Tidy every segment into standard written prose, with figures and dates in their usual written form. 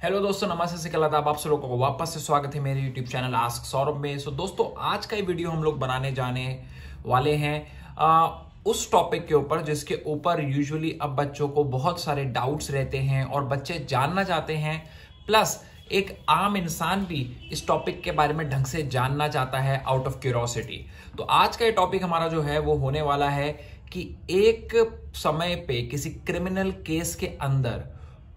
Hello दोस्तों, नमस्ते से कलादाब। आप सब लोगों को वापस से स्वागत है मेरे यूट्यूब चैनल आस्क सौरभ में। दोस्तों, आज का ये वीडियो हम लोग बनाने जाने वाले हैं उस टॉपिक के ऊपर जिसके ऊपर यूजुअली अब बच्चों को बहुत सारे डाउट्स रहते हैं और बच्चे जानना चाहते हैं, प्लस एक आम इंसान भी इस टॉपिक के बारे में ढंग से जानना चाहता है आउट ऑफ क्यूरोसिटी। तो आज का ये टॉपिक हमारा जो है वो होने वाला है कि एक समय पे किसी क्रिमिनल केस के अंदर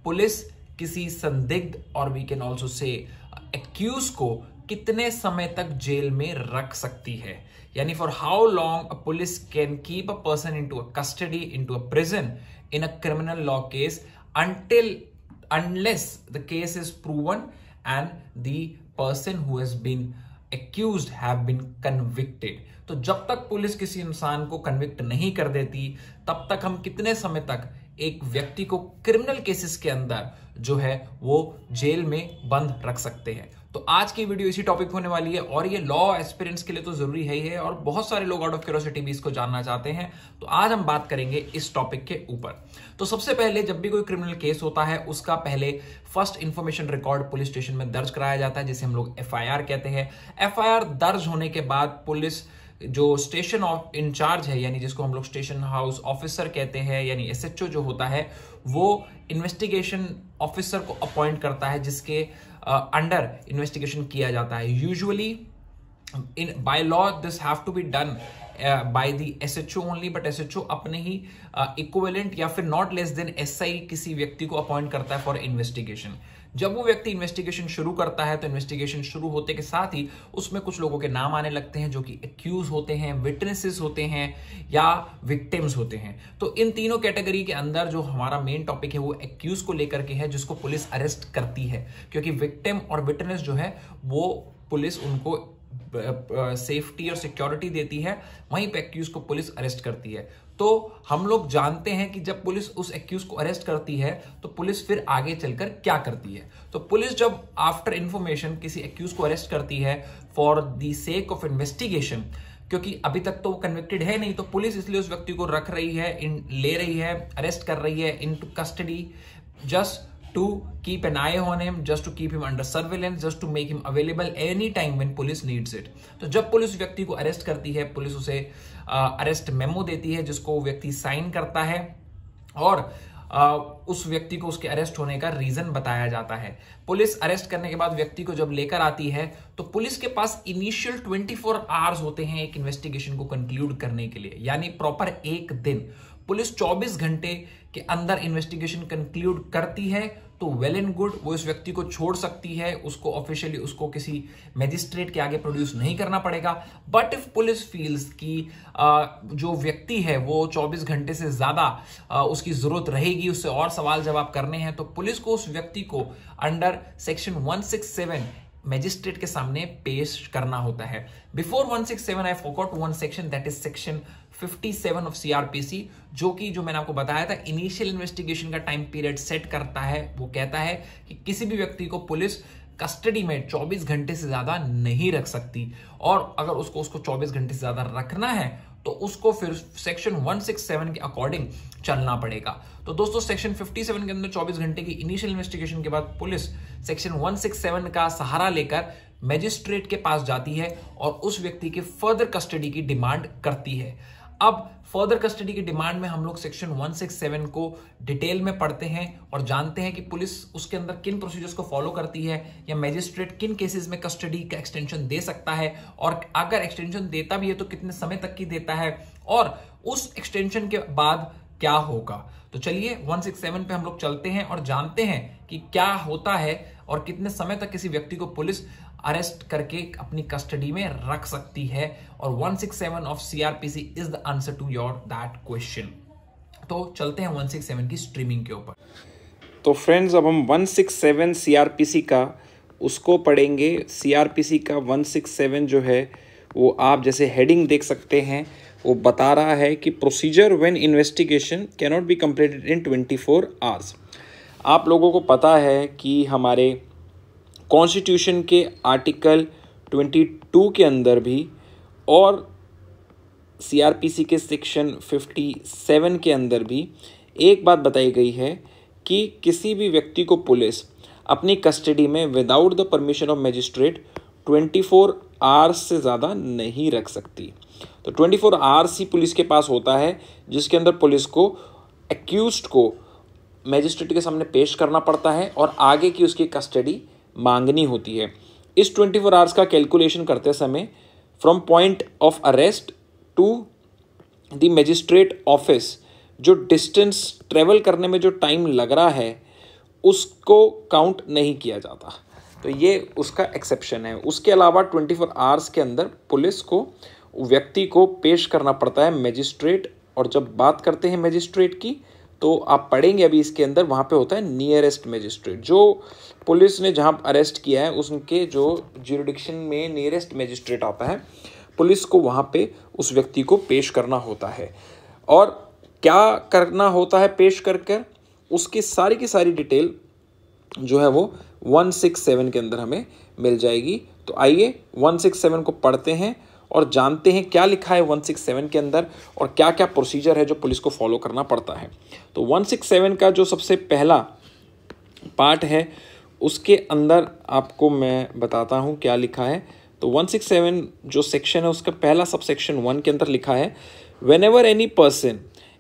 पुलिस किसी संदिग्ध और we can also say accused को कितने समय तक जेल में रख सकती है, यानी for how long a police can keep a person into a custody, into a prison in a criminal law case unless the case is proven and the person who has been accused have been convicted। तो जब तक police किसी इंसान को convict नहीं कर देती तब तक हम कितने समय तक एक व्यक्ति को क्रिमिनल केसेस के अंदर जो है वो जेल में बंद रख सकते हैं। तो आज की वीडियो इसी टॉपिक होने वाली है और ये लॉ एस्पिरेंट्स के लिए तो जरूरी है ही है और बहुत सारे लोग आउट ऑफ क्यूरियोसिटी भी इसको जानना चाहते हैं। तो आज हम बात करेंगे इस टॉपिक के ऊपर। तो सबसे पहले जब भी कोई क्रिमिनल केस होता है उसका पहले first information record police station में दर्ज कराया जाता है, जिसे हम लोग एफआईआर कहते हैं। एफआईआर दर्ज होने के बाद पुलिस जो स्टेशन ऑफ इंचार्ज है, यानी जिसको हम लोग स्टेशन हाउस ऑफिसर कहते हैं, यानी एसएचओ जो होता है, वो इन्वेस्टिगेशन ऑफिसर को अपॉइंट करता है जिसके अंडर इन्वेस्टिगेशन किया जाता है। Usually in by law this have to be done by the SHO only, but SHO अपने ही इक्विवेलेंट या फिर नॉट लेस देन एसआई किसी व्यक्ति को अपॉइंट करता है फॉर इन्वेस्टिगेशन। जब वो व्यक्ति इन्वेस्टिगेशन शुरू करता है तो इन्वेस्टिगेशन शुरू होते के साथ ही उसमें कुछ लोगों के नाम आने लगते हैं जो कि एक्यूज होते हैं, विटनेसेस होते हैं या विक्टिम्स होते हैं। तो इन तीनों कैटेगरी के अंदर जो हमारा मेन टॉपिक है वो एक्यूज को लेकर के है, जिसको पुलिस अरेस्ट करती है, क्योंकि विक्टिम और विटनेस जो है वो पुलिस उनको सेफ्टी और सिक्योरिटी देती है, वहीं पे एक्यूज को पुलिस अरेस्ट करती है। तो हम लोग जानते हैं कि जब पुलिस उस एक्यूज को अरेस्ट करती है तो पुलिस फिर आगे चलकर क्या करती है। तो पुलिस जब आफ्टर इंफॉर्मेशन किसी एक्यूज को अरेस्ट करती है for the sake of investigation, क्योंकि अभी तक तो वो कन्विक्टेड है नहीं, तो पुलिस इसलिए उस व्यक्ति को रख रही है, ले रही है, अरेस्ट कर रही है into custody, just to keep an eye on him, just to keep him under surveillance, just to make him available any time when police needs it। तो जब पुलिस व्यक्ति को अरेस्ट करती है, पुलिस उसे अरेस्ट मेमो देती है जिसको वो व्यक्ति साइन करता है और उस व्यक्ति को उसके अरेस्ट होने का रीजन बताया जाता है। पुलिस अरेस्ट करने के बाद व्यक्ति को जब लेकर आती है तो पुलिस के पास इनिशियल 24 आवर्स होते हैं एक इन्वेस्टिगेशन को कंक्लूड करने के लिए, यानी प्रॉपर एक दिन। पुलिस 24 घंटे के अंदर इन्वेस्टिगेशन कंक्लूड करती है तो वेल एंड गुड, वो इस व्यक्ति को छोड़ सकती है, उसको ऑफिशियली उसको किसी मैजिस्ट्रेट के आगे प्रोड्यूस नहीं करना पड़ेगा। बट इफ पुलिस फील्स कि जो व्यक्ति है वो 24 घंटे से ज्यादा उसकी जरूरत रहेगी, उससे और सवाल जवाब करने हैं, तो पुलिस को उस व्यक्ति को अंडर सेक्शन 167 मैजिस्ट्रेट के सामने पेश करना होता है। Before 167 I forgot one section, that is section 57 of CrPC, जो मैंने आपको बताया था इनिशियल इन्वेस्टिगेशन का टाइम पीरियड सेट करता है। वो कहता है कि किसी भी व्यक्ति को पुलिस कस्टडी में 24 घंटे से ज्यादा नहीं रख सकती, और अगर उसको 24 घंटे से ज्यादा रखना है तो उसको फिर सेक्शन 167 के अकॉर्डिंग चलना पड़ेगा। तो दोस्तों, सेक्शन 57 के अंदर 24 घंटे की इनिशियल इन्वेस्टिगेशन के बाद पुलिस सेक्शन 167 का सहारा लेकर मैजिस्ट्रेट के पास जाती है और उस व्यक्ति के फर्दर कस्टडी की डिमांड करती है। अब फर्दर कस्टडी की डिमांड में हम लोग सेक्शन 167 को डिटेल में पढ़ते हैं और जानते हैं कि पुलिस उसके अंदर किन प्रोसीजर्स को फॉलो करती है, या मैजिस्ट्रेट किन केसेस में कस्टडी का एक्सटेंशन दे सकता है, और अगर एक्सटेंशन देता भी है तो कितने समय तक की देता है, और उस एक्सटेंशन के बाद क्या होगा। तो चलिए 167 पे हम लोग चलते हैं और जानते हैं कि क्या होता है और कितने समय तक किसी व्यक्ति को पुलिस अरेस्ट करके अपनी कस्टडी में रख सकती है, और 167 of CrPC is the answer to your that question. तो चलते हैं 167 की स्ट्रीमिंग के ऊपर। तो फ्रेंड्स, अब हम 167 सीआरपीसी का उसको पढ़ेंगे। सीआरपीसी का 167 जो है वो आप जैसे हेडिंग देख सकते हैं, वो बता रहा है कि procedure when investigation can not be completed in 24 hours. आप लोगों को पता है कि हमारे कॉन्स्टिट्यूशन के आर्टिकल 22 के अंदर भी और सीआरपीसी के सेक्शन 57 के अंदर भी एक बात बताई गई है कि किसी भी व्यक्ति को पुलिस अपनी कस्टडी में without the permission of magistrate 24 hours से ज़्यादा नहीं रख सकती। तो 24 आवर्स ही पुलिस के पास होता है, जिसके अंदर पुलिस को एक्यूज्ड को मजिस्ट्रेट के सामने पेश करना पड़ता है और आगे की उसकी कस्टडी मांगनी होती है। इस 24 आवर्स का कैलकुलेशन करते समय from point of arrest to the magistrate office जो डिस्टेंस ट्रेवल करने में जो टाइम लग रहा है उसको काउंट नहीं किया जाता। तो ये उसका एक्सेप्शन है। उसके अलावा 24 आवर्स के अंदर पुलिस को व्यक्ति को पेश करना पड़ता है मजिस्ट्रेट। और जब बात करते हैं मजिस्ट्रेट की तो आप पढ़ेंगे अभी इसके अंदर, वहाँ पे होता है नियरेस्ट मजिस्ट्रेट। जो पुलिस ने जहाँ अरेस्ट किया है उसके जो ज्यूरिडिक्शन में नियरेस्ट मजिस्ट्रेट आता है, पुलिस को वहाँ पे उस व्यक्ति को पेश करना होता है। और क्या करना होता है पेश कर कर, उसकी सारी की सारी डिटेल जो है वो 167 के अंदर हमें मिल जाएगी। तो आइए 167 को पढ़ते हैं और जानते हैं क्या लिखा है 167 के अंदर और क्या क्या प्रोसीजर है जो पुलिस को फॉलो करना पड़ता है। तो 167 का जो सबसे पहला पार्ट है उसके अंदर आपको मैं बताता हूँ क्या लिखा है। तो 167 जो सेक्शन है उसका पहला सब सेक्शन 1 के अंदर लिखा है, whenever any person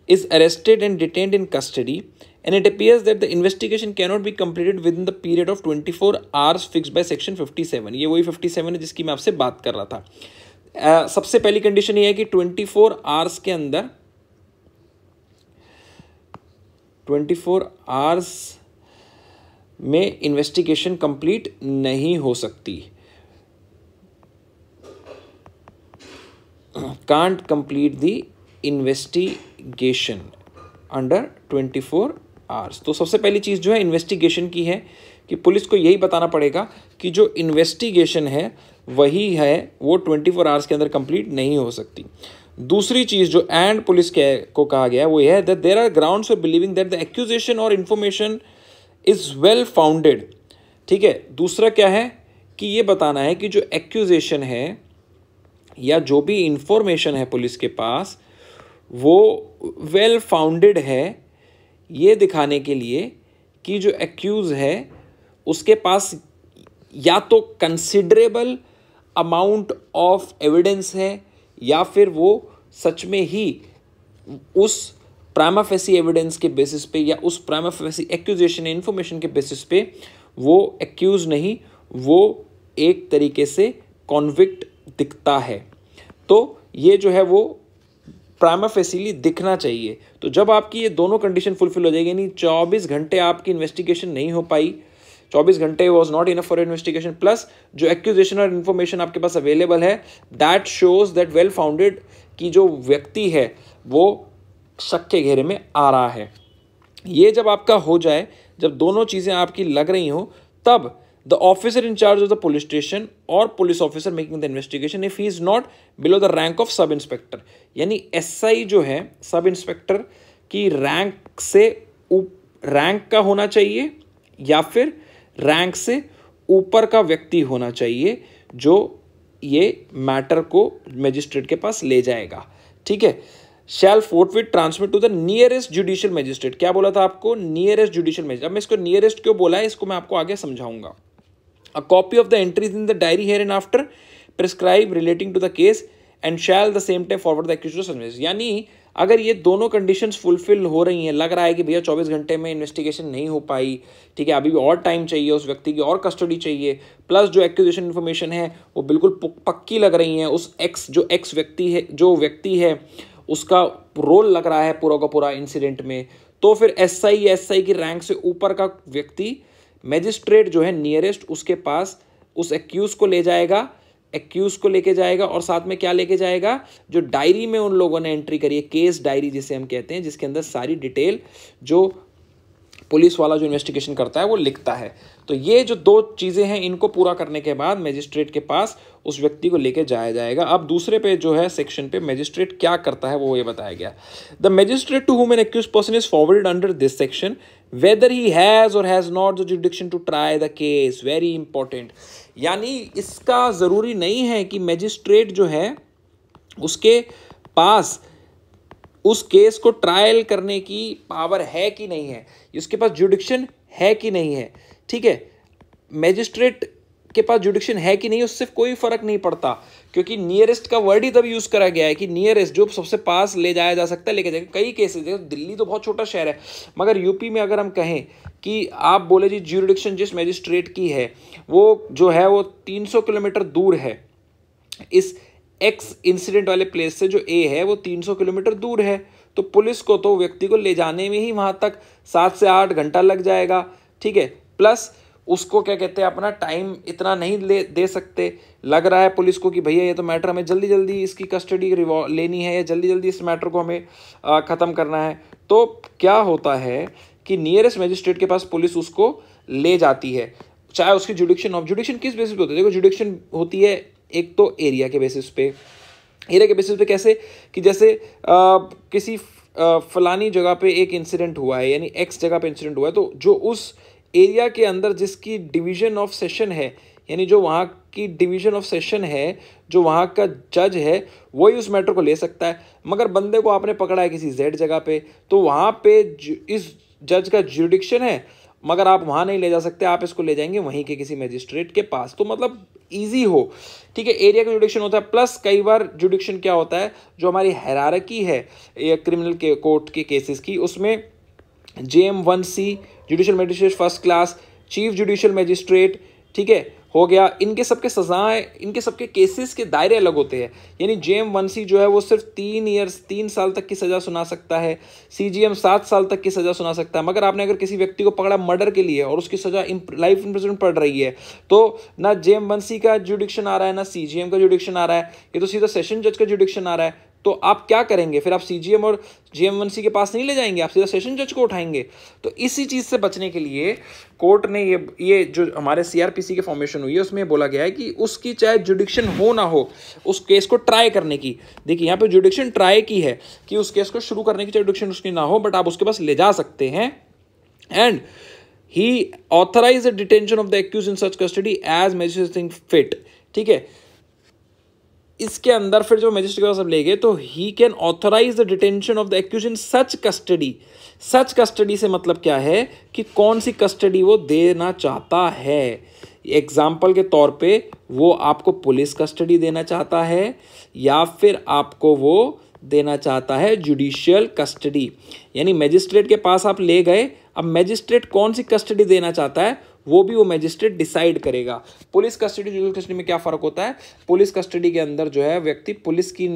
is arrested and detained in custody and it appears that the investigation cannot be completed within the period of 24 hours fixed by section 57। ये वही 57 है जिसकी मैं आपसे बात कर रहा था। सबसे पहली कंडीशन ये है कि 24 आवर्स के अंदर 24 आवर्स में इन्वेस्टिगेशन कंप्लीट नहीं हो सकती, can't complete the investigation under 24 hours. तो सबसे पहली चीज़ जो है इन्वेस्टिगेशन की है कि पुलिस को यही बताना पड़ेगा कि जो इन्वेस्टिगेशन है वही है वो 24 आवर्स के अंदर कंप्लीट नहीं हो सकती। दूसरी चीज़ जो एंड पुलिस को कहा गया है वो यह है that there are grounds for believing that the accusation और इन्फॉर्मेशन इज़ वेल फाउंडेड। ठीक है, दूसरा क्या है कि ये बताना है कि जो एक्यूजेशन है या जो भी इंफॉर्मेशन है पुलिस के पास वो वेल फाउंडेड है, ये दिखाने के लिए कि जो एक्यूज है उसके पास या तो कंसिडरेबल अमाउंट ऑफ एविडेंस है या फिर वो सच में ही उस प्राइमा फेसी एविडेंस के बेसिस पे या उस प्राइमा फेसी एक्यूजेशन इन्फॉर्मेशन के बेसिस पे वो एक्यूज नहीं, वो एक तरीके से कॉन्विक्ट दिखता है। तो ये जो है वो प्राइमा फेसीली दिखना चाहिए। तो जब आपकी ये दोनों कंडीशन फुलफिल हो जाएगी, यानी 24 घंटे आपकी इन्वेस्टिगेशन नहीं हो पाई, 24 घंटे was not enough for investigation, plus जो एक्यूजेशन और इन्फॉर्मेशन आपके पास अवेलेबल है that shows that well founded कि जो व्यक्ति है वो शक के घेरे में आ रहा है। ये जब आपका हो जाए, जब दोनों चीज़ें आपकी लग रही हो, तब the officer in charge of the police station और police officer making the investigation if he is not below the rank of sub inspector, यानी एसआई जो है सब इंस्पेक्टर की रैंक से रैंक का होना चाहिए या फिर रैंक से ऊपर का व्यक्ति होना चाहिए जो ये मैटर को मजिस्ट्रेट के पास ले जाएगा। ठीक है, shall forthwith transmit to the nearest judicial magistrate. क्या बोला था आपको? Nearest judicial magistrate. अब मैं इसको नियरेस्ट क्यों बोला है इसको मैं आपको आगे समझाऊंगा। A copy of the entries in the diary hereinafter prescribed relating to the case and shall the same time forward the accused to such। यानी अगर ये दोनों कंडीशंस फुलफिल हो रही हैं, लग रहा है कि भैया 24 घंटे में इन्वेस्टिगेशन नहीं हो पाई, ठीक है, अभी भी और टाइम चाहिए, उस व्यक्ति की और कस्टडी चाहिए, प्लस जो एक्यूजेशन इन्फॉर्मेशन है वो बिल्कुल पक्की लग रही हैं, उस एक्स व्यक्ति है उसका रोल लग रहा है पूरा का पूरा इंसिडेंट में, तो फिर एसआई की रैंक से ऊपर का व्यक्ति मैजिस्ट्रेट जो है नियरेस्ट उसके पास उस एक्यूज को ले जाएगा, एक्यूज को लेके जाएगा और साथ में क्या लेके जाएगा, जो डायरी में उन लोगों ने एंट्री करी है, केस डायरी जिसे हम कहते हैं, जिसके अंदर सारी डिटेल जो पुलिस वाला जो इन्वेस्टिगेशन करता है वो लिखता है। तो ये जो दो चीज़ें हैं इनको पूरा करने के बाद मैजिस्ट्रेट के पास उस व्यक्ति को लेके जाया जाएगा। अब दूसरे पे जो है सेक्शन पे मैजिस्ट्रेट क्या करता है वो ये बताया गया। The magistrate to whom an accused person is forwarded under this section whether he has or has not the jurisdiction to try the case. Very important, यानी इसका ज़रूरी नहीं है कि मैजिस्ट्रेट जो है उसके पास उस केस को ट्रायल करने की पावर है कि नहीं है, उसके पास जुडिक्शन है कि नहीं है। ठीक है, मैजिस्ट्रेट के पास जुडिक्शन है कि नहीं उससे कोई फर्क नहीं पड़ता, क्योंकि नियरेस्ट का वर्ड ही तभी यूज करा गया है कि नियरेस्ट, जो सबसे पास ले जाया जा सकता है लेके जाएगा। कई केसेस देखो, दिल्ली तो बहुत छोटा शहर है, मगर यूपी में अगर हम कहें कि आप बोले जी जुडिक्शन जिस मैजिस्ट्रेट की है वो जो है वो 300 किलोमीटर दूर है, इस एक्स इंसिडेंट वाले प्लेस से जो ए है वो 300 किलोमीटर दूर है, तो पुलिस को तो व्यक्ति को ले जाने में ही वहां तक 7 से 8 घंटा लग जाएगा। ठीक है, प्लस उसको क्या कहते हैं, अपना टाइम इतना नहीं दे सकते। लग रहा है पुलिस को कि भैया ये तो मैटर हमें जल्दी जल्दी इसकी कस्टडी लेनी है या जल्दी जल्दी इस मैटर को हमें ख़त्म करना है, तो क्या होता है कि नियरेस्ट मैजिस्ट्रेट के पास पुलिस उसको ले जाती है, चाहे उसकी जुडिक्शन किस बेसिस पे होती है। देखो जुडिक्शन होती है एक तो एरिया के बेसिस पे, कैसे कि जैसे किसी फलानी जगह पे एक इंसिडेंट हुआ है, यानी एक्स जगह पे इंसिडेंट हुआ है, तो जो उस एरिया के अंदर जिसकी डिवीजन ऑफ सेशन है, यानी जो वहाँ की डिवीजन ऑफ सेशन है, जो वहाँ का जज है, वही उस मैटर को ले सकता है। मगर बंदे को आपने पकड़ा है किसी जेड जगह पे, तो वहाँ पे इस जज का जुडिक्शन है, मगर आप वहाँ नहीं ले जा सकते, आप इसको ले जाएंगे वहीं के किसी मैजिस्ट्रेट के पास, तो मतलब ईजी हो। ठीक है, एरिया का जुडिक्शन होता है। प्लस कई बार जुडिक्शन क्या होता है, जो हमारी हायरार्की है क्रिमिनल के कोर्ट के केसेस की, उसमें JM1C judicial magistrate first class, chief judicial magistrate, ठीक है, हो गया, इनके सबके सजाएं, इनके सबके केसेस के दायरे अलग होते हैं। यानी JM1C जो है वो सिर्फ 3 साल तक की सज़ा सुना सकता है, CGM 7 साल तक की सज़ा सुना सकता है। मगर आपने अगर किसी व्यक्ति को पकड़ा मर्डर के लिए और उसकी सज़ा लाइफ इम्प्रिजनमेंट पड़ रही है, तो ना JM1C का जुडिक्शन आ रहा है ना CGM का जुडिक्शन आ रहा है, ये तो सीधा सेशन जज का जुडिक्शन आ रहा है। तो आप क्या करेंगे फिर? आप CGM और JM1C के पास नहीं ले जाएंगे, आप सीधा सेशन जज को उठाएंगे। तो इसी चीज़ से बचने के लिए कोर्ट ने ये जो हमारे CRPC की फॉर्मेशन हुई है उसमें बोला गया है कि उसकी चाहे जुडिक्शन हो ना हो, उस केस को ट्राई करने की, देखिए यहाँ पे जुडिक्शन ट्राई की है कि उस केस को शुरू करने की चाहे जुडिक्शन उसकी ना हो, बट आप उसके पास ले जा सकते हैं। And he authorize the detention of the accused in such custody as magistrate think fit. ठीक है, इसके अंदर फिर जो मैजिस्ट्रेट के पास ले गए, तो he can authorize the detention of the accused in such custody. Such custody से मतलब क्या है कि कौन सी कस्टडी वो देना चाहता है। एग्जाम्पल के तौर पे वो आपको पुलिस कस्टडी देना चाहता है या फिर आपको वो देना चाहता है जुडिशियल कस्टडी। यानी मैजिस्ट्रेट के पास आप ले गए, अब मैजिस्ट्रेट कौन सी कस्टडी देना चाहता है वो भी वो मैजिस्ट्रेट डिसाइड करेगा। पुलिस कस्टडी जुडिशियल कस्टडी में क्या फ़र्क होता है? पुलिस कस्टडी के अंदर जो है व्यक्ति पुलिस की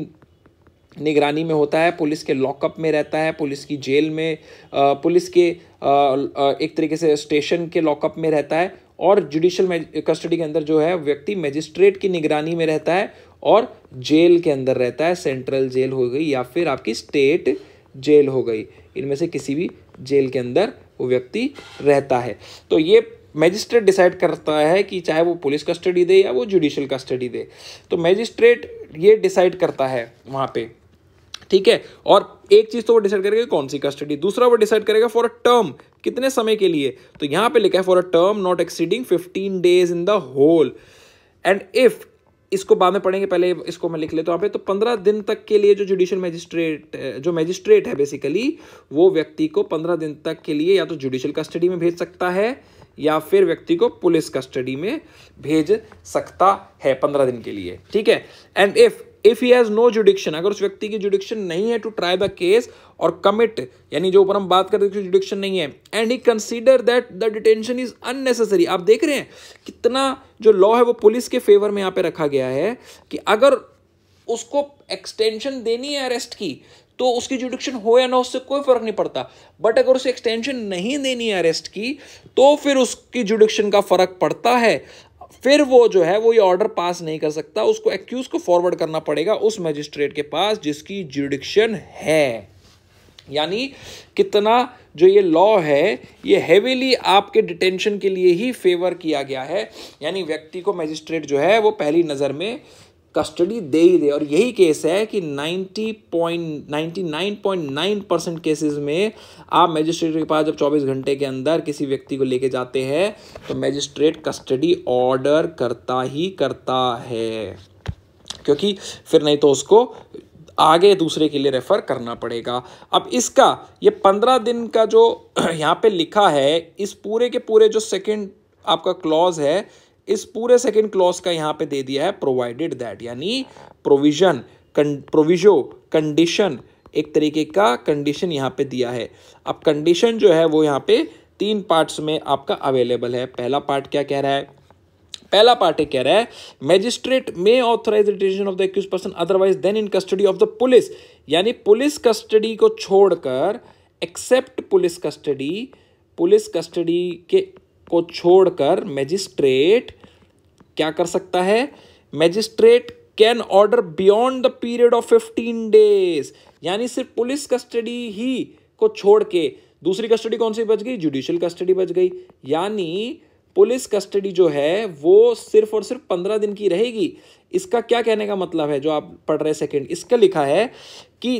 निगरानी में होता है, पुलिस के लॉकअप में रहता है, पुलिस की जेल में, पुलिस के एक तरीके से स्टेशन के लॉकअप में रहता है। और जुडिशियल कस्टडी के अंदर जो है व्यक्ति मैजिस्ट्रेट की निगरानी में रहता है और जेल के अंदर रहता है। सेंट्रल जेल हो गई या फिर आपकी स्टेट जेल हो गई, इनमें से किसी भी जेल के अंदर वो व्यक्ति रहता है। तो ये मैजिस्ट्रेट डिसाइड करता है कि चाहे वो पुलिस कस्टडी दे या वो जुडिशियल कस्टडी दे, तो मैजिस्ट्रेट ये डिसाइड करता है वहाँ पे। ठीक है, और एक चीज़ तो वो डिसाइड करेगा कौन सी कस्टडी, दूसरा वो डिसाइड करेगा फॉर अ टर्म, कितने समय के लिए। तो यहाँ पे लिखा है for a term not exceeding 15 days in the whole. And if, इसको बाद में पढ़ेंगे, पहले इसको मैं लिख लेता हूँ यहाँ पे, तो 15 दिन तक के लिए जो जुडिशियल मैजिस्ट्रेट है बेसिकली, वो व्यक्ति को 15 दिन तक के लिए या तो जुडिशियल कस्टडी में भेज सकता है या फिर व्यक्ति को पुलिस कस्टडी में भेज सकता है 15 दिन के लिए। ठीक है, and if he has no jurisdiction, अगर उस व्यक्ति की जुडिक्शन नहीं है टू ट्राई द केस और कमिट, यानी जो ऊपर हम बात करते हैं जुडिक्शन नहीं है, and he consider that the detention is unnecessary. आप देख रहे हैं कितना जो लॉ है वो पुलिस के फेवर में यहाँ पे रखा गया है कि अगर उसको एक्सटेंशन देनी है अरेस्ट की तो उसकी जुडिक्शन हो या ना उससे कोई फर्क नहीं पड़ता, बट अगर उसे एक्सटेंशन नहीं देनी है अरेस्ट की तो फिर उसकी जुडिक्शन का फर्क पड़ता है। फिर वो जो है वो ये ऑर्डर पास नहीं कर सकता, उसको एक्यूज को फॉरवर्ड करना पड़ेगा उस मैजिस्ट्रेट के पास जिसकी जुडिक्शन है। यानी कितना जो ये लॉ है ये हेवीली आपके डिटेंशन के लिए ही फेवर किया गया है, यानी व्यक्ति को मैजिस्ट्रेट जो है वो पहली नज़र में कस्टडी दे ही दे। और यही केस है कि 99.9% केसेस में आप मैजिस्ट्रेट के पास जब 24 घंटे के अंदर किसी व्यक्ति को लेके जाते हैं तो मैजिस्ट्रेट कस्टडी ऑर्डर करता ही करता है, क्योंकि फिर नहीं तो उसको आगे दूसरे के लिए रेफर करना पड़ेगा। अब इसका ये 15 दिन का जो यहाँ पे लिखा है, इस पूरे के पूरे जो सेकंड आपका क्लॉज है, इस पूरे सेकंड क्लॉज का यहाँ पे दे दिया है प्रोवाइडेड दैट, यानी प्रोविजो कंडीशन, एक तरीके का कंडीशन यहाँ पे दिया है। अब कंडीशन जो है वो यहाँ पे 3 पार्ट्स में आपका अवेलेबल है। पहला पार्ट क्या कह रहा है? पहला पार्ट कह रहा है मैजिस्ट्रेट में authorize detention of the accused person otherwise than in custody of the police, यानी पुलिस कस्टडी को छोड़कर, एक्सेप्ट पुलिस कस्टडी के को छोड़कर मैजिस्ट्रेट क्या कर सकता है? Magistrate can order beyond the period of 15 days, यानी सिर्फ पुलिस कस्टडी ही को छोड़ के दूसरी कस्टडी कौन सी बच गई? जुडिशियल कस्टडी बच गई। यानी पुलिस कस्टडी जो है वो सिर्फ और सिर्फ 15 दिन की रहेगी। इसका क्या कहने का मतलब है? जो आप पढ़ रहे सेकंड, इसका लिखा है कि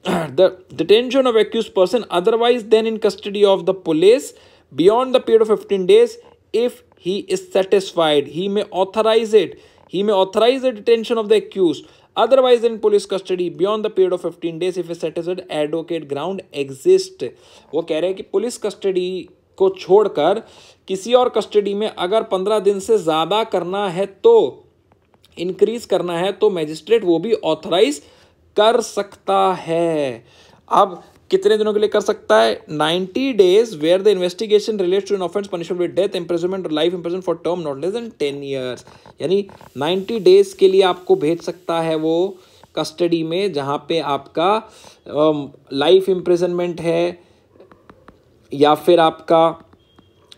the detention of accused person otherwise than in custody of the police beyond the period of 15 days if he is satisfied he may authorize the detention of the accused otherwise in police custody beyond the period of 15 days if a satisfied adequate ground exist। वो कह रहे हैं कि police custody को छोड़कर किसी और custody में अगर 15 दिन से ज्यादा करना है, तो इंक्रीज करना है, तो मैजिस्ट्रेट वो भी ऑथराइज कर सकता है। अब कितने दिनों के लिए कर सकता है? 90 days where the investigation relates to an offence punishable with death, imprisonment or life imprison for term not less than 10 years, यानी 90 डेज के लिए आपको भेज सकता है वो कस्टडी में जहां पे आपका लाइफ इम्प्रिजनमेंट है या फिर आपका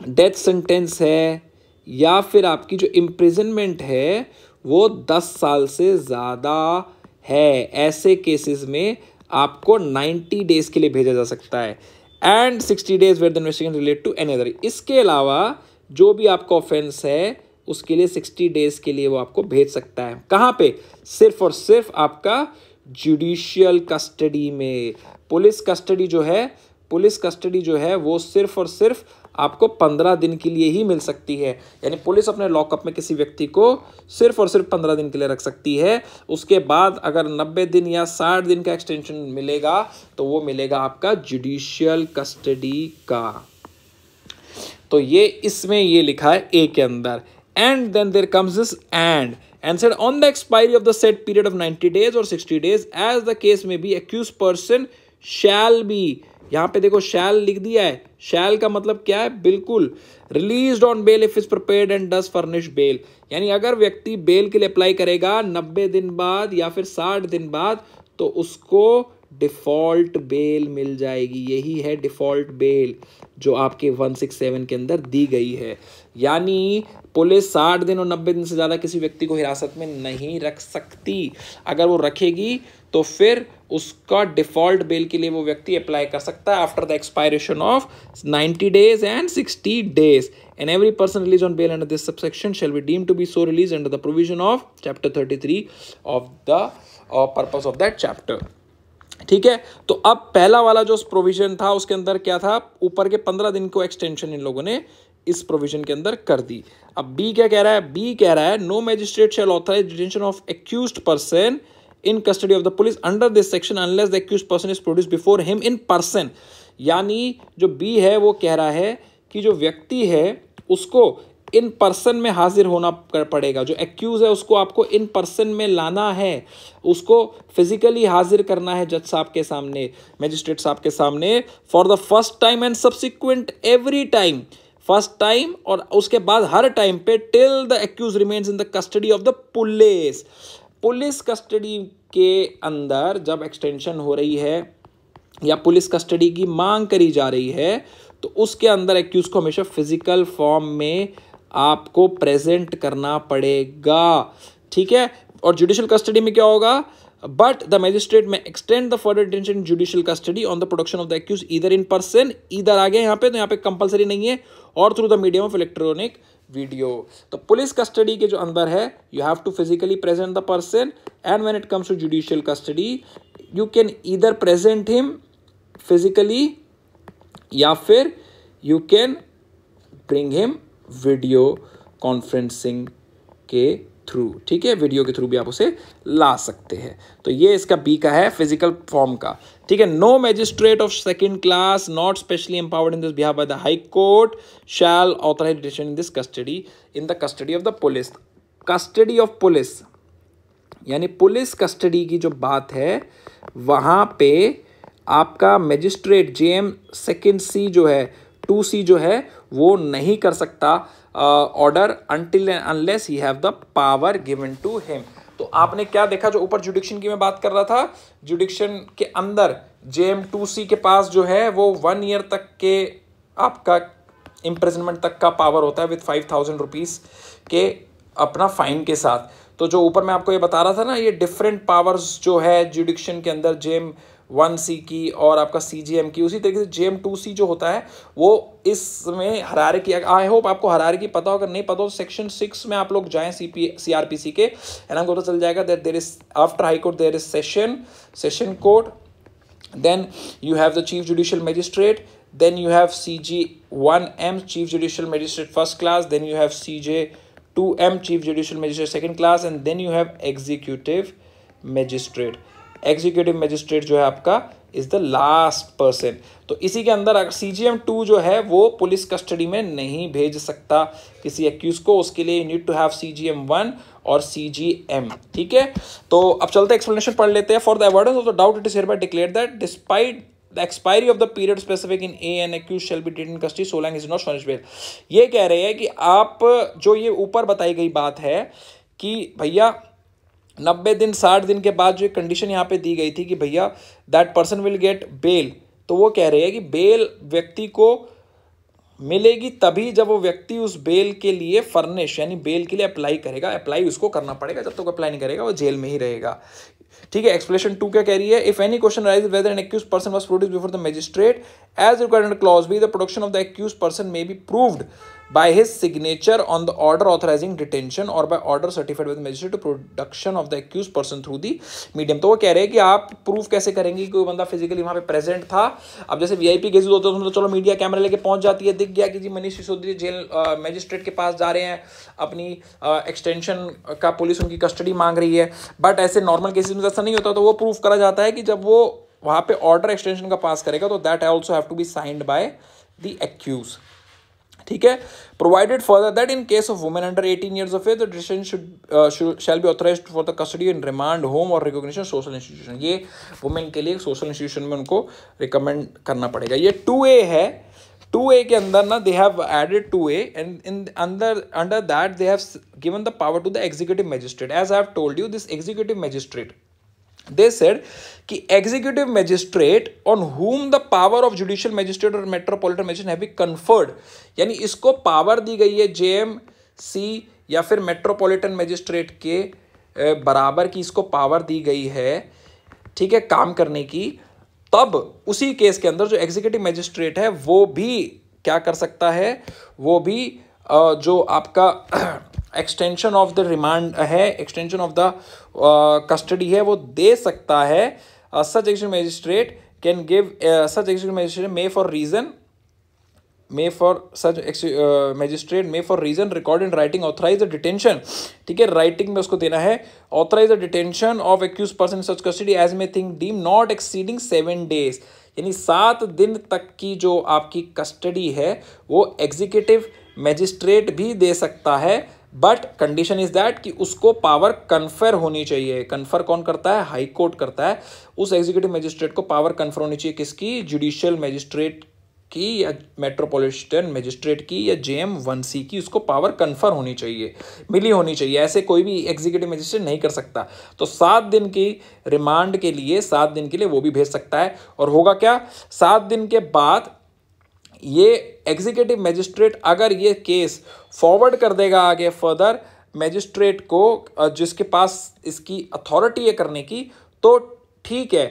डेथ सेंटेंस है या फिर आपकी जो इम्प्रिजनमेंट है वो 10 साल से ज़्यादा है। ऐसे केसेस में आपको 90 डेज के लिए भेजा जा सकता है। And 60 days where the investigation relate to any other. इसके अलावा जो भी आपका ऑफेंस है उसके लिए 60 डेज के लिए वो आपको भेज सकता है। कहाँ पे? सिर्फ और सिर्फ आपका जुडिशियल कस्टडी में। पुलिस कस्टडी जो है वो सिर्फ और सिर्फ आपको 15 दिन के लिए ही मिल सकती है, यानी पुलिस अपने लॉकअप में किसी व्यक्ति को सिर्फ और सिर्फ 15 दिन के लिए रख सकती है। उसके बाद अगर 90 दिन या 60 दिन का एक्सटेंशन मिलेगा तो वो मिलेगा आपका जुडिशियल कस्टडी का। तो ये इसमें ये लिखा है ए के अंदर। And then there comes this and said on the expiry of the said period of 90 days or 60 days as the case may be accused person shall be, यहाँ पे देखो shall लिख दिया है। shall का मतलब क्या है? बिल्कुल released on bail if is prepared and does furnish bail, यानी अगर व्यक्ति बेल के लिए अप्लाई करेगा 90 दिन बाद या फिर 60 दिन बाद तो उसको डिफॉल्ट बेल मिल जाएगी। यही है डिफॉल्ट बेल जो आपके 167 के अंदर दी गई है। यानी पुलिस 60 दिन और 90 दिन से ज़्यादा किसी व्यक्ति को हिरासत में नहीं रख सकती। अगर वो रखेगी तो फिर उसका डिफॉल्ट बेल के लिए वो व्यक्ति अप्लाई कर सकता है after the expiration of 90 days and 60 days. And every person release on bail under this subsection shall be deemed to be so release under the provision of chapter 33 of the purpose of that chapter. ठीक है, तो अब पहला वाला जो provision था उसके अंदर क्या था? ऊपर के 15 दिन को एक्सटेंशन इन लोगों ने इस प्रोविजन के अंदर कर दी। अब बी क्या कह रहा है? बी कह रहा है no magistrate shall authorize detention of accused person in custody of the police under this section unless the accused person is produced before him in person. यानी जो बी है वो कह रहा है कि जो व्यक्ति है उसको इन पर्सन में हाजिर होना पड़ेगा। जो एक्यूज है उसको आपको इन पर्सन में लाना है, उसको फिजिकली हाजिर करना है जज साहब के सामने, मैजिस्ट्रेट साहब के सामने for the first time and subsequent every time. First time और उसके बाद हर टाइम पे till the accused remains in the custody of the police. Police custody के अंदर जब एक्सटेंशन हो रही है या पुलिस कस्टडी की मांग करी जा रही है तो उसके अंदर एक्यूज को हमेशा फिजिकल फॉर्म में आपको प्रेजेंट करना पड़ेगा। ठीक है, और जुडिशियल कस्टडी में क्या होगा? But the magistrate may extend the further detention in judicial custody on the production of the accused either in person, either आ गया यहाँ पे, तो यहाँ पे कंपलसरी नहीं है, और through the medium of electronic video. तो पुलिस कस्टडी के जो अंदर है you have to physically present the person, and when it comes to judicial custody you can either present him physically या फिर you can bring him video conferencing के through, ठीक है, वीडियो के थ्रू भी आप उसे ला सकते हैं। तो ये इसका बी का है फिजिकल फॉर्म का, ठीक है। No magistrate of second class not specially empowered in this behalf by the high court shall authorize detention in this custody in the custody of the police. Custody of police यानी police custody की जो बात है वहाँ पे आपका magistrate JM second सी जो है 2C जो है वो नहीं कर सकता order until and unless he have the power given to him. तो आपने क्या देखा, जो ऊपर जुडिक्शन की मैं बात कर रहा था, जुडिक्शन के अंदर जेएम 2C के पास जो है वो 1 ईयर तक के आपका इम्प्रिजनमेंट तक का पावर होता है विद 5,000 रुपीज़ के अपना फाइन के साथ। तो जो ऊपर मैं आपको ये बता रहा था ना, ये डिफरेंट पावर्स जो है जुडिक्शन के अंदर जेएम 1C की और आपका CJM की, उसी तरीके से जेएम 2C जो होता है वो इसमें हायरार्की, आई होप आपको हायरार्की पता हो, अगर नहीं पता हो सेक्शन 6 में आप लोग जाएं CRPC के, एंड आपको पता चल जाएगा that there is after high court there is session court, then you have the chief judicial magistrate, then you have CG1M chief judicial magistrate first class, then you have CJ2M chief judicial magistrate second class, and then you have executive magistrate। Executive magistrate जो है आपका is the last person. तो इसी के अंदर अगर CGM2 जो है वो पुलिस कस्टडी में नहीं भेज सकता किसी एक्यूज को, उसके लिए you need to have CGM1 और CGM, ठीक है। तो अब चलते एक्सप्लेनेशन पढ़ लेते हैं। For the avoidance of the doubt it is hereby declared that despite the expiry of the period specific in a an accused shall be detain in custody so long is not furnished bail. ये कह रहे हैं कि आप जो ये ऊपर बताई गई बात है कि भैया 90 दिन 60 दिन के बाद जो कंडीशन यहाँ पे दी गई थी कि भैया that person will get bail, तो वो कह रहे हैं कि बेल व्यक्ति को मिलेगी तभी जब वो व्यक्ति उस बेल के लिए फर्निश यानी बेल के लिए अप्लाई करेगा। अप्लाई उसको करना पड़ेगा, जब तक अप्लाई नहीं करेगा वो जेल में ही रहेगा, ठीक है। एक्सप्लेनेशन 2 क्या कह रही है, if any question rise whether an accused person was produced before the magistrate as required under clause B, the production of the accused person may be proved by his signature on the order authorizing detention or by order certified by the magistrate to production of the accused person through the medium। तो वो कह रहे हैं कि आप proof कैसे करेंगे कि कोई बंदा फिजिकली वहां पे प्रेजेंट था। अब जैसे VIP केसेस होते हैं तो चलो मीडिया कैमरा लेके पहुंच जाती है, दिख गया कि जी मनीष सिसोदिया जेल मैजिस्ट्रेट के पास जा रहे हैं, अपनी एक्सटेंशन का पुलिस उनकी कस्टडी मांग रही है। बट ऐसे नॉर्मल केसेस में ऐसा नहीं होता, तो वो प्रूफ करा जाता है कि जब वो वहां पे ऑर्डर एक्सटेंशन का पास करेगा तो that also have to be signed by the accused, ठीक है। Provided further that in case of women under 18 years of age the decision shall be authorized for the custody in remand home और recognition social institution. ये women के लिए social institution में उनको recommend करना पड़ेगा। ये 2A है, 2A के अंदर ना they have added 2A and in under that they have given the power to the executive magistrate. As I have told you this executive magistrate, they said कि executive magistrate on whom the power of judicial magistrate or metropolitan magistrate have been conferred, यानी इसको power दी गई है JMC या फिर metropolitan magistrate के बराबर की इसको पावर दी गई है, ठीक है, काम करने की। तब उसी केस के अंदर जो एग्जीक्यूटिव मैजिस्ट्रेट है वो भी क्या कर सकता है, वो भी जो आपका एक्सटेंशन ऑफ द रिमांड है, एक्सटेंशन ऑफ द कस्टडी है, वो दे सकता है। Such executive magistrate can give such executive magistrate may for reason record in writing authorise the detention, ठीक है, राइटिंग में उसको देना है authorise the detention of accused person in such custody as may think deem not exceeding 7 days, यानी 7 दिन तक की जो आपकी कस्टडी है वो एग्जीक्यूटिव मैजिस्ट्रेट भी दे सकता है। बट कंडीशन इज दैट कि उसको पावर कन्फर होनी चाहिए। कन्फर कौन करता है, हाई कोर्ट करता है। उस एग्जीक्यूटिव मैजिस्ट्रेट को पावर कन्फर होनी चाहिए किसकी, जुडिशियल मैजिस्ट्रेट की या मेट्रोपॉलिटन मैजिस्ट्रेट की या JM 1C की, उसको पावर कन्फर होनी चाहिए, मिली होनी चाहिए। ऐसे कोई भी एग्जीक्यूटिव मैजिस्ट्रेट नहीं कर सकता। तो 7 दिन की रिमांड के लिए 7 दिन के लिए वो भी भेज सकता है। और होगा क्या, 7 दिन के बाद ये एग्जीक्यूटिव मैजिस्ट्रेट अगर ये केस फॉरवर्ड कर देगा आगे फर्दर मैजिस्ट्रेट को जिसके पास इसकी अथॉरिटी है करने की, तो ठीक है,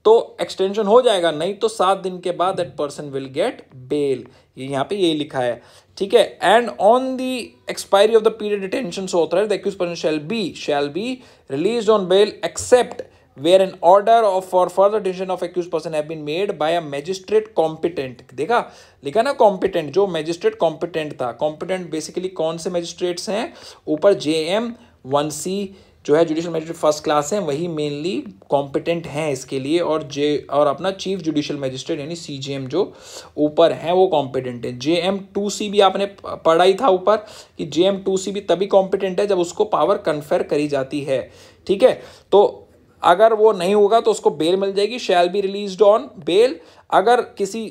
तो एक्सटेंशन हो जाएगा, नहीं तो 7 दिन के बाद that person will get bail. ये यहाँ पे यही लिखा है, ठीक है। And on the expiry of the period detention so authorized the accused person shall be released on bail except where an order of for further detention of accused person have been made by a magistrate competent। देखा लिखा ना competent, जो magistrate competent था। competent basically कौन से magistrates हैं, ऊपर JM 1C जो है जुडिशियल मजिस्ट्रेट फर्स्ट क्लास हैं वही मेनली कॉम्पिटेंट हैं इसके लिए, और अपना चीफ जुडिशियल मजिस्ट्रेट यानी CJM जो ऊपर हैं वो कॉम्पिटेंट है। JM 2C भी आपने पढ़ा ही था ऊपर कि JM 2C भी तभी कॉम्पिटेंट है जब उसको पावर कन्फर करी जाती है, ठीक है। तो अगर वो नहीं होगा तो उसको बेल मिल जाएगी, shall be released on bail. अगर किसी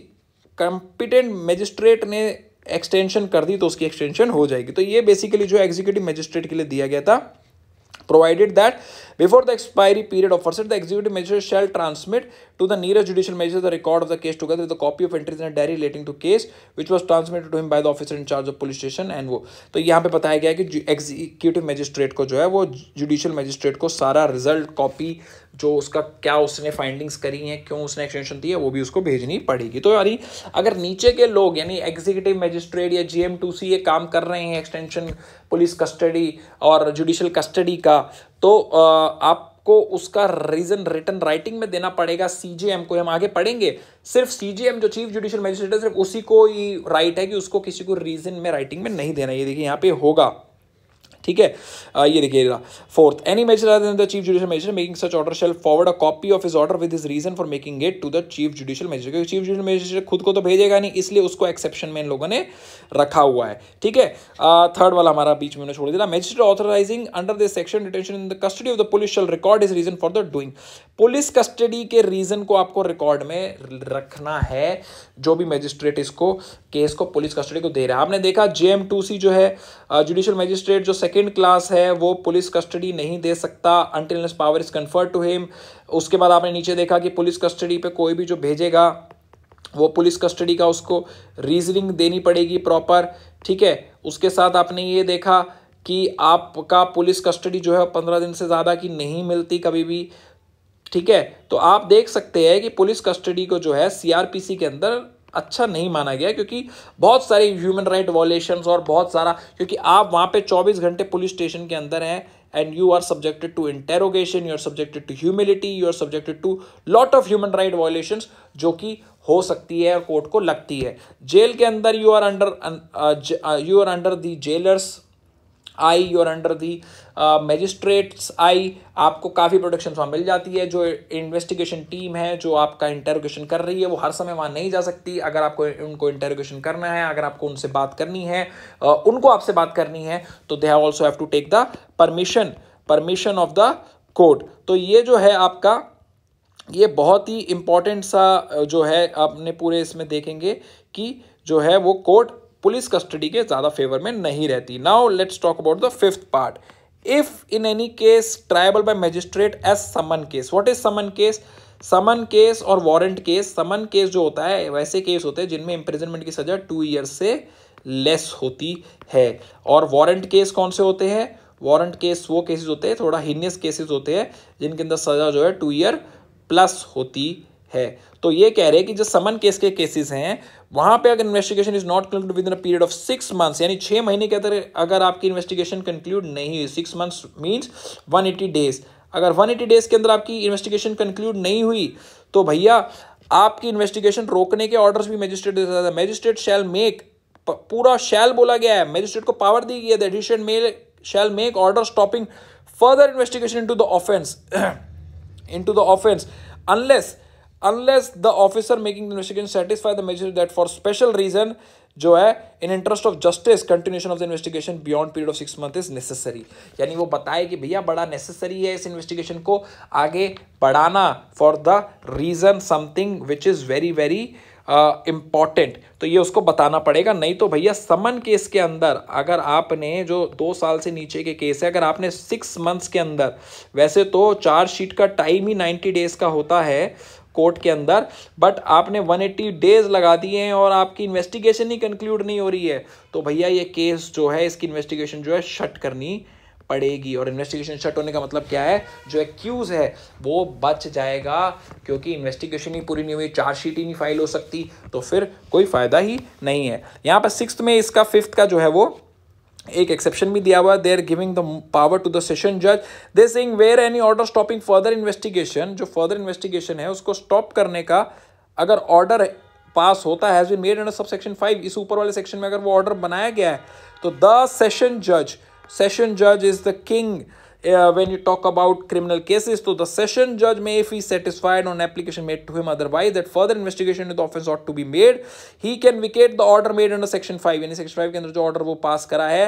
कॉम्पिटेंट मजिस्ट्रेट ने एक्सटेंशन कर दी तो उसकी एक्सटेंशन हो जाएगी। तो ये बेसिकली जो एग्जीक्यूटिव मजिस्ट्रेट के लिए दिया गया था। Provided that before the expiry period of first, the executive magistrate shall transmit to the nearest judicial magistrate the record of the case together with a copy of entries in a diary relating to case which was transmitted to him by the officer in charge of police station and वो। तो यहाँ पे बताया गया है कि executive magistrate को जो है वो जुडिशियल मजिस्ट्रेट को सारा रिजल्ट कॉपी जो उसका क्या उसने फाइंडिंग्स करी हैं, क्यों उसने एक्सटेंशन दी है, वो भी उसको भेजनी पड़ेगी। तो यानी अगर नीचे के लोग यानी एग्जीक्यूटिव मजिस्ट्रेट या JM 2C ये काम कर रहे हैं एक्सटेंशन पुलिस कस्टडी और जुडिशियल कस्टडी का, तो आपको उसका रीजन रिटन राइटिंग में देना पड़ेगा CJM को। हम आगे पढ़ेंगे, सिर्फ CJM जो चीफ जुडिशियल मजिस्ट्रेट है सिर्फ उसी को ही राइट है कि उसको किसी को रीजन में राइटिंग में नहीं देना। ये देखिए यहाँ पे होगा, ठीक है। ये देखिएगा 4th, any magistrate other than the chief judicial magistrate making such order shall forward a copy of his order with his reason for making it to the chief judicial magistrate. क्योंकि चीफ जुडिशियल मजिस्ट्रेट खुद को तो भेजेगा नहीं, इसलिए उसको exception में इन लोगों ने रखा हुआ है, ठीक है। 3rd वाला हमारा बीच में छोड़ दिया, magistrate authorizing under this section detention in the custody of the police shall record his reason for the doing. Police custody के रीजन को आपको रिकॉर्ड में रखना है, जो भी मजिस्ट्रेट इसको केस को पुलिस कस्टडी को दे रहा है। आपने देखा JM 2C जो है जुडिशियल मजिस्ट्रेट जो सेकंड क्लास है वो पुलिस कस्टडी नहीं दे सकता until unless power is conferred to him. उसके बाद आपने नीचे देखा कि पुलिस कस्टडी पे कोई भी जो भेजेगा वो पुलिस कस्टडी का उसको रीजनिंग देनी पड़ेगी प्रॉपर, ठीक है। उसके साथ आपने ये देखा कि आपका पुलिस कस्टडी जो है 15 दिन से ज़्यादा की नहीं मिलती कभी भी, ठीक है। तो आप देख सकते हैं कि पुलिस कस्टडी को जो है CRPC के अंदर अच्छा नहीं माना गया, क्योंकि बहुत सारे ह्यूमन राइट वॉलेशंस और बहुत सारा, क्योंकि आप वहाँ पे 24 घंटे पुलिस स्टेशन के अंदर हैं and you are subjected to interrogation, you are subjected to humility, you are subjected to lot of human right violations जो कि हो सकती है और कोर्ट को लगती है। जेल के अंदर you are under the jailer's eye, you are under the magistrate's eye, आपको काफ़ी प्रोटेक्शन वहाँ मिल जाती है। जो इन्वेस्टिगेशन टीम है जो आपका इंटेरोगेशन कर रही है वो हर समय वहाँ नहीं जा सकती। अगर आपको उनको इंटेरोगेशन करना है, अगर आपको उनसे बात करनी है, उनको आपसे बात करनी है, तो they also have to take the permission of the court. तो ये जो है आपका ये बहुत ही इंपॉर्टेंट सा जो है आपने पूरे इसमें देखेंगे कि जो है वो कोर्ट पुलिस कस्टडी के ज़्यादा फेवर में नहीं रहती। Now let's talk about the 5th part. If in any case triable by magistrate as summon case. What is summon case? Summon case और वारंट केस। समन केस जो होता है वैसे केस होते हैं जिनमें इंप्रिजनमेंट की सजा 2 ईयर से लेस होती है। और वारंट केस कौन से होते हैं? वारंट केस वो केसेस होते हैं, थोड़ा हीनियस केसेस होते हैं, जिनके अंदर सजा जो है 2 ईयर प्लस होती है। तो ये कह रहे हैं कि जो समन केस के केसेस हैं वहां पे अगर investigation is not conclude with in a period of 6 months, यानी 6 महीने के अंदर अगर आपकी इन्वेस्टिगेशन कंक्लूड नहीं हुई, 6 मंथ्स मींस 180 डेज, अगर 180 डेज के अंदर आपकी इन्वेस्टिगेशन कंक्लूड नहीं हुई तो भैया आपकी इन्वेस्टिगेशन रोकने के ऑर्डर्स भी मजिस्ट्रेट दे सकता है। मजिस्ट्रेट शैल मेक, पूरा शैल बोला गया है, मजिस्ट्रेट को पावर दी गई है, the addition shall make order stopping further investigation into the offence unless the officer making the investigation satisfy the magistrate that for special reason जो है in interest of justice continuation of the investigation beyond period of 6 months is necessary। यानी वो बताए कि भैया बड़ा necessary है इस investigation को आगे बढ़ाना for the reason something which is very very important। तो ये उसको बताना पड़ेगा, नहीं तो भैया समन केस के अंदर अगर आपने जो 2 साल से नीचे के केस है, अगर आपने 6 मंथ्स के अंदर, वैसे तो चार्जशीट का टाइम ही 90 डेज का होता है कोर्ट के अंदर, बट आपने 180 डेज लगा दिए हैं और आपकी इन्वेस्टिगेशन ही कंक्लूड नहीं हो रही है, तो भैया ये केस जो है इसकी इन्वेस्टिगेशन जो है शट करनी पड़ेगी। और इन्वेस्टिगेशन शट होने का मतलब क्या है? जो एक्यूज है वो बच जाएगा, क्योंकि इन्वेस्टिगेशन ही पूरी नहीं हुई, चार्जशीट ही नहीं फाइल हो सकती, तो फिर कोई फायदा ही नहीं है। यहाँ पर 6th में इसका 5th का जो है वो एक एक्सेप्शन भी दिया हुआ, they are giving the power to the session जज, they saying where any order stopping further investigation, जो फर्दर इन्वेस्टिगेशन है उसको स्टॉप करने का अगर ऑर्डर पास होता है सब सेक्शन 5, इस ऊपर वाले सेक्शन में अगर वो ऑर्डर बनाया गया है, तो द सेशन जज सेशन जज is the king when you talk about criminal cases. So the session judge may, if he is satisfied on application made to him otherwise that further investigation into the offence ought to be made, he can vacate the order made under section 5. यानी section 5 के अंदर जो order वो पास करा है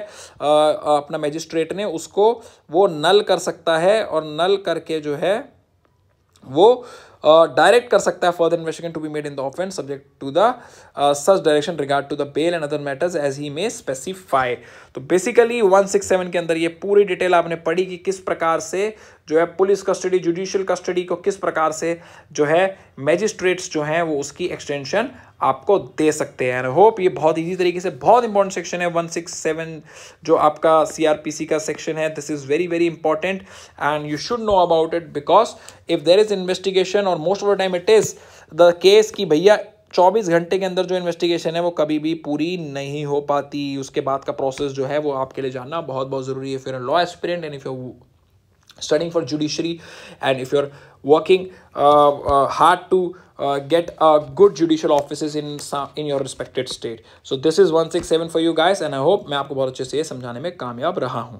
अपना magistrate ने, उसको वो नल कर सकता है, और नल करके जो है वो डायरेक्ट कर सकता है further investigation to be made in the offence subject to the such direction regard to the bail and other matters as he may specify. तो बेसिकली 167 के अंदर ये पूरी डिटेल आपने पढ़ी कि किस प्रकार से जो है पुलिस कस्टडी, जुडिशियल कस्टडी को किस प्रकार से जो है मैजिस्ट्रेट्स जो हैं वो उसकी एक्सटेंशन आपको दे सकते हैं। आई होप ये बहुत इजी तरीके से, बहुत इंपॉर्टेंट सेक्शन है 167 जो आपका सीआरपीसी का सेक्शन है। This is very very important and you should know about it, because if there is investigation or most of the time it is the case कि भैया 24 घंटे के अंदर जो इन्वेस्टिगेशन है वो कभी भी पूरी नहीं हो पाती। उसके बाद का प्रोसेस जो है वो आपके लिए जानना बहुत बहुत जरूरी है। फिर law aspirant and if you studying for judiciary and if you're working hard to get good judicial offices in your respected state. So this is 167 for you guys and I hope मैं आपको बहुत अच्छे से समझाने में कामयाब रहा हूं।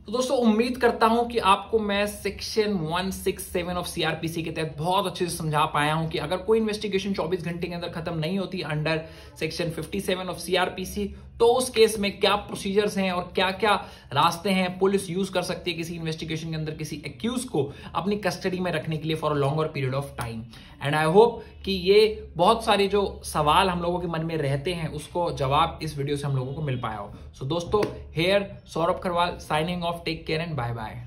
तो दोस्तों उम्मीद करता हूं कि आपको मैं सेक्शन 167 ऑफ सीआरपीसी के तहत बहुत अच्छे से समझा पाया हूं कि अगर कोई इन्वेस्टिगेशन 24 घंटे के अंदर खत्म नहीं होती अंडर सेक्शन 57 ऑफ सीआरपीसी, तो उस केस में क्या प्रोसीजर्स हैं और क्या क्या रास्ते हैं पुलिस यूज कर सकती है किसी इन्वेस्टिगेशन के अंदर किसी एक्यूज को अपनी कस्टडी में रखने के लिए for a longer period of time. And I hope कि ये बहुत सारे जो सवाल हम लोगों के मन में रहते हैं उसको जवाब इस वीडियो से हम लोगों को मिल पाया हो। सो दोस्तों, here Saurabh Kharwal signing off, take care and bye bye.